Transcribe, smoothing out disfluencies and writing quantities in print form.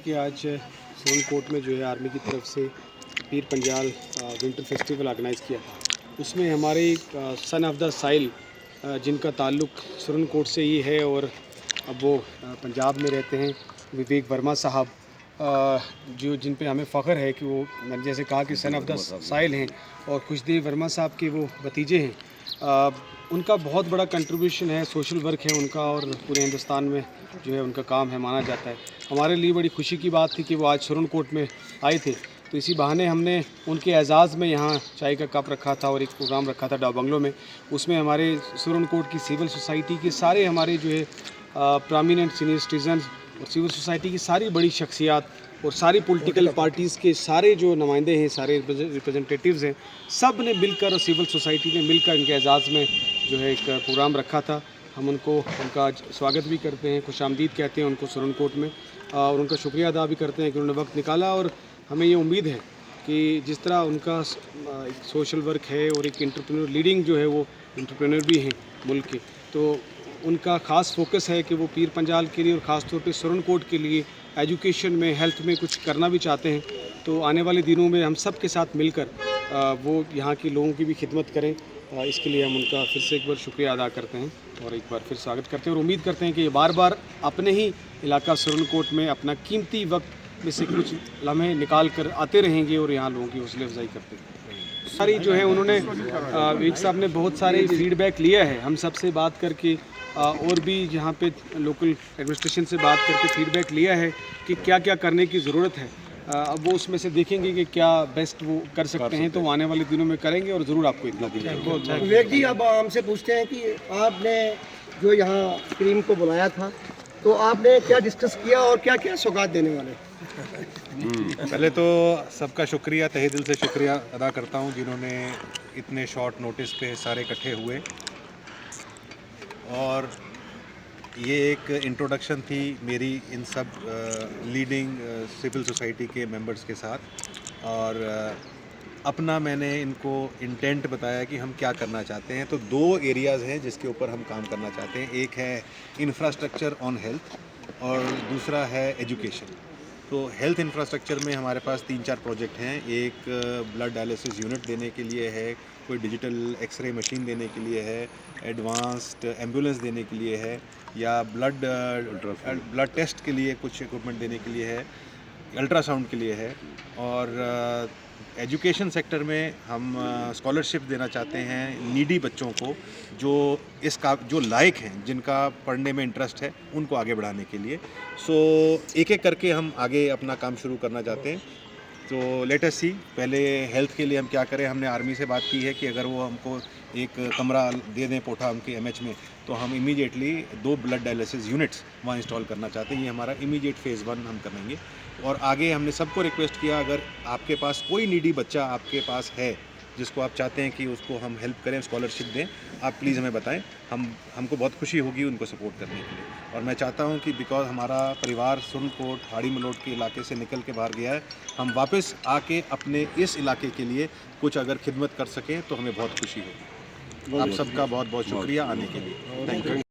कि आज सुरनकोट में जो है आर्मी की तरफ से Pir Panjal winter festival organise किया था। उसमें हमारे सन ऑफ द साइल जिनका ताल्लुक़ सुरनकोट से ही है और अब वो पंजाब में रहते हैं, विवेक वर्मा साहब, जो जिन पे हमें फ़ख्र है कि वो मैंने जैसे कहा कि सन ऑफ द साइल हैं और खुशदेव वर्मा साहब के वो भतीजे हैं। उनका बहुत बड़ा कंट्रीब्यूशन है, सोशल वर्क है उनका और पूरे हिंदुस्तान में जो है उनका काम है, माना जाता है। हमारे लिए बड़ी खुशी की बात थी कि वो आज सुरनकोट में आए थे, तो इसी बहाने हमने उनके एजाज़ में यहाँ चाय का कप रखा था और एक प्रोग्राम रखा था डाक बंगलो में। उसमें हमारे सुरनकोट की सिविल सोसाइटी के सारे हमारे जो है प्रोमिनेंट सीनियर सिटीजन्स और सिविल सोसाइटी की सारी बड़ी शख्सियात और सारी पॉलिटिकल पार्टीज़ के सारे जो नुमाइंदे हैं, सारे रिप्रेजेंटेटिव्स हैं, सब ने मिलकर और सिविल सोसाइटी ने मिलकर इनके एजाज़ में जो है एक प्रोग्राम रखा था। हम उनका स्वागत भी करते हैं, खुशामदीद कहते हैं उनको सुरनकोट में, और उनका शुक्रिया अदा भी करते हैं कि उन्होंने वक्त निकाला। और हमें ये उम्मीद है कि जिस तरह उनका एक सोशल वर्क है और एक एंटरप्रेन्योर लीडिंग जो है वो एंटरप्रेन्योर भी हैं मुल्क के, तो उनका ख़ास फोकस है कि वो पीर पंजाल के लिए और ख़ास तौर पे सुरनकोट के लिए एजुकेशन में, हेल्थ में कुछ करना भी चाहते हैं। तो आने वाले दिनों में हम सब के साथ मिलकर वो यहाँ के लोगों की भी खिदमत करें। इसके लिए हम उनका फिर से एक बार शुक्रिया अदा करते हैं और एक बार फिर स्वागत करते हैं और उम्मीद करते हैं कि ये बार बार अपने ही इलाका सुरनकोट में अपना कीमती वक्त में से कुछ लम्हे निकाल कर आते रहेंगे और यहाँ लोगों की हौसला अफजाई करते हैं। सारी जो है उन्होंने विवेक साहब ने बहुत सारे फीडबैक लिया है हम सब से बात करके, और भी यहाँ पे लोकल एडमिनिस्ट्रेशन से बात करके फीडबैक लिया है कि क्या क्या करने की ज़रूरत है। अब वो उसमें से देखेंगे कि क्या बेस्ट वो कर सकते हैं, तो आने वाले दिनों में करेंगे और ज़रूर आपको इतना देंगे। विवेक जी, अब हमसे पूछते हैं कि आपने जो यहाँ क्रीम को बुलाया था, तो आपने क्या डिस्कस किया और क्या क्या सौगात देने वाले? पहले तो सबका शुक्रिया, तहे दिल से शुक्रिया अदा करता हूँ जिन्होंने इतने शॉर्ट नोटिस पे सारे इकट्ठे हुए। और ये एक इंट्रोडक्शन थी मेरी इन सब लीडिंग सिविल सोसाइटी के मेंबर्स के साथ, और अपना मैंने इनको इंटेंट बताया कि हम क्या करना चाहते हैं। तो दो एरियाज़ हैं जिसके ऊपर हम काम करना चाहते हैं, एक है इंफ्रास्ट्रक्चर ऑन हेल्थ और दूसरा है एजुकेशन। तो हेल्थ इंफ्रास्ट्रक्चर में हमारे पास 3-4 प्रोजेक्ट हैं। एक ब्लड डायलिसिस यूनिट देने के लिए है, कोई डिजिटल एक्सरे मशीन देने के लिए है, एडवांस्ड एम्बुलेंस देने के लिए है, या ब्लड टेस्ट के लिए कुछ इक्विपमेंट देने के लिए है, अल्ट्रासाउंड के लिए है। और एजुकेशन सेक्टर में हम स्कॉलरशिप देना चाहते हैं नीडी बच्चों को, जो लायक हैं, जिनका पढ़ने में इंटरेस्ट है, उनको आगे बढ़ाने के लिए। सो एक एक करके हम आगे अपना काम शुरू करना चाहते हैं। तो लेट अस सी, पहले हेल्थ के लिए हम क्या करें। हमने आर्मी से बात की है कि अगर वो हमको एक कमरा दे दें पोठा उनके एमएच में, तो हम इमीडिएटली 2 ब्लड डायलिसिस यूनिट्स वहाँ इंस्टॉल करना चाहते हैं। ये हमारा इमीडिएट फेज़ 1 हम करेंगे। और आगे हमने सबको रिक्वेस्ट किया, अगर आपके पास कोई नीडी बच्चा आपके पास है जिसको आप चाहते हैं कि उसको हम हेल्प करें, स्कॉलरशिप दें, आप प्लीज़ हमें बताएं। हमको बहुत खुशी होगी उनको सपोर्ट करने के लिए। और मैं चाहता हूं कि बिकॉज हमारा परिवार सुरनकोट हाड़ी मलोट के इलाके से निकल के बाहर गया है, हम वापस आके अपने इस इलाके के लिए कुछ अगर खिदमत कर सकें तो हमें बहुत खुशी होगी। आप सबका बहुत बहुत शुक्रिया आने के लिए। Thank you.